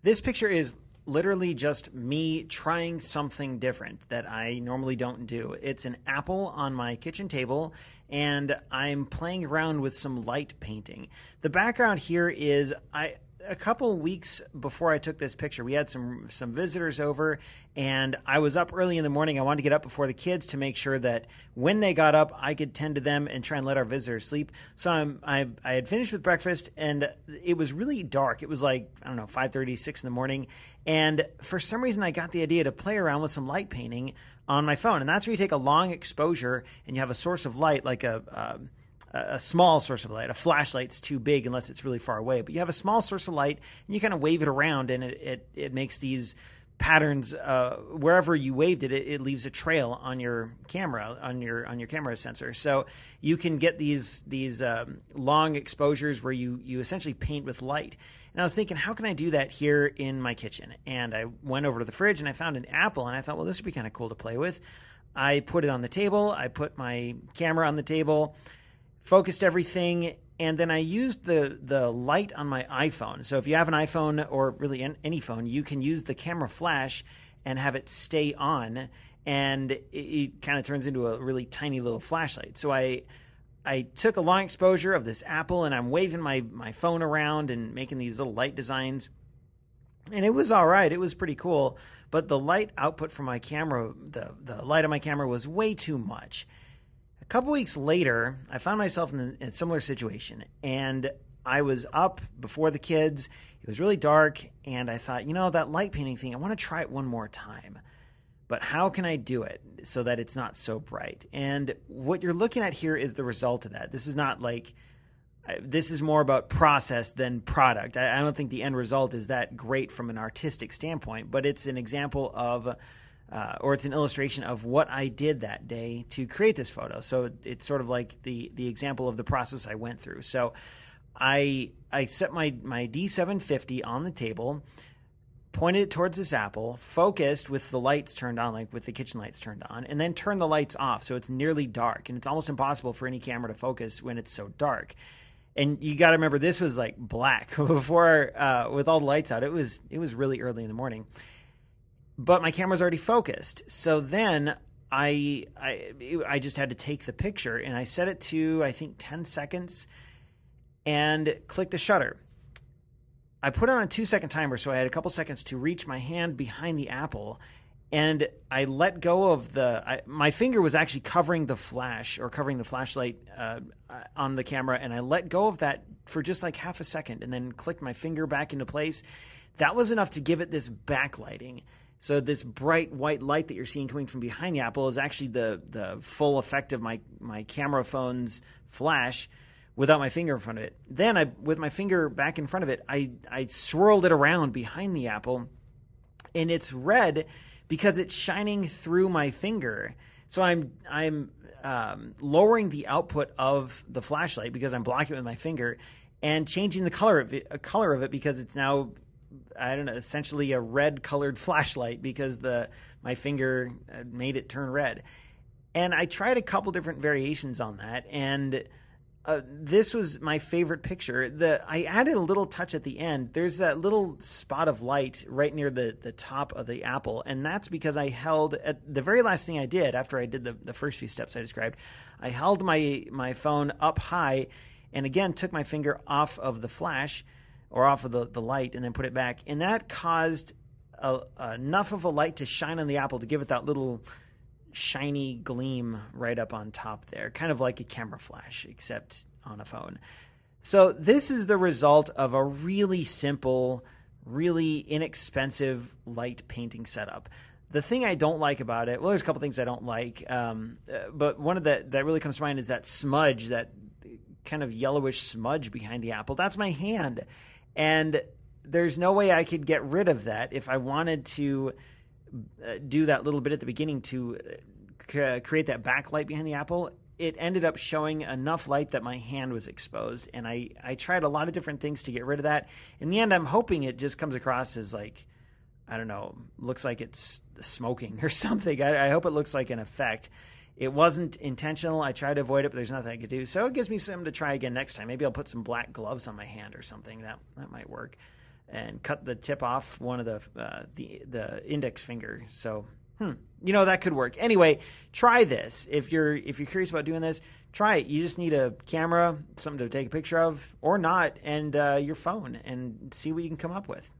This picture is literally just me trying something different that I normally don't do. It's an apple on my kitchen table, and I'm playing around with some light painting. The background here is a couple weeks before I took this picture, we had some visitors over, and I was up early in the morning. I wanted to get up before the kids to make sure that when they got up, I could tend to them and try and let our visitors sleep. So I had finished with breakfast, and it was really dark. It was like, I don't know, 5:30, 6 in the morning. And for some reason, I got the idea to play around with some light painting on my phone. And that's where you take a long exposure and you have a source of light, like a small source of light. A flashlight's too big unless it's really far away. But you have a small source of light, and you kind of wave it around, and it makes these patterns. Wherever you waved it, it leaves a trail on your camera, on your camera sensor. So you can get these long exposures where you essentially paint with light. And I was thinking, how can I do that here in my kitchen? And I went over to the fridge and I found an apple, and I thought, well, this would be kind of cool to play with. I put it on the table. I put my camera on the table, focused everything, and then I used the light on my iPhone. So if you have an iPhone or really any phone, you can use the camera flash and have it stay on, and it kind of turns into a really tiny little flashlight. So I took a long exposure of this apple, and I'm waving my phone around and making these little light designs. And it was all right. It was pretty cool. But the light output from my camera, the light on my camera was way too much. A couple weeks later, I found myself in a similar situation, and I was up before the kids. It was really dark, and I thought, that light painting thing, I want to try it one more time. But how can I do it so that it's not so bright? And what you're looking at here is the result of that. This is not like, this is more about process than product. I don't think the end result is that great from an artistic standpoint, but it's an example of or it's an illustration of what I did that day to create this photo. So it's sort of like the example of the process I went through. So I set my D750 on the table, pointed it towards this apple, focused with the lights turned on, like with the kitchen lights turned on, and then turned the lights off so it's nearly dark. And it's almost impossible for any camera to focus when it's so dark. And you got to remember, this was like black before with all the lights out. It was really early in the morning. But my camera's already focused. So then I just had to take the picture, and I set it to, I think, 10 seconds and click the shutter. I put it on a 2-second timer, so I had a couple seconds to reach my hand behind the apple, and I let go of my finger was actually covering the flash, or covering the flashlight on the camera, and I let go of that for just like half a second and then clicked my finger back into place. That was enough to give it this backlighting. So this bright white light that you're seeing coming from behind the apple is actually the full effect of my camera phone's flash without my finger in front of it. Then with my finger back in front of it, I swirled it around behind the apple, and it's red because it's shining through my finger. So I'm lowering the output of the flashlight because I'm blocking it with my finger, and changing the color of it because it's now, I don't know, essentially a red colored flashlight because my finger made it turn red. And I tried a couple different variations on that, and this was my favorite picture. I added a little touch at the end. There's that little spot of light right near the top of the apple, and that's because I held, at the very last thing I did after I did the first few steps I described, I held my phone up high and again took my finger off of the flash, or off of the light, and then put it back. And that caused enough of a light to shine on the apple to give it that little shiny gleam right up on top there, kind of like a camera flash, except on a phone. So this is the result of a really simple, really inexpensive light painting setup. The thing I don't like about it, well, there's a couple things I don't like, but one of that really comes to mind is that smudge, that kind of yellowish smudge behind the apple. That's my hand. And there's no way I could get rid of that if I wanted to do that little bit at the beginning to create that backlight behind the apple. It ended up showing enough light that my hand was exposed, and I tried a lot of different things to get rid of that. In the end, I'm hoping it just comes across as like, I don't know, looks like it's smoking or something. I hope it looks like an effect. It wasn't intentional. I tried to avoid it, but there's nothing I could do. So it gives me something to try again next time. Maybe I'll put some black gloves on my hand or something. That might work. and cut the tip off one of the index finger. So, that could work. Anyway, try this. If you're curious about doing this, try it. You just need a camera, something to take a picture of, or not, and your phone, and see what you can come up with.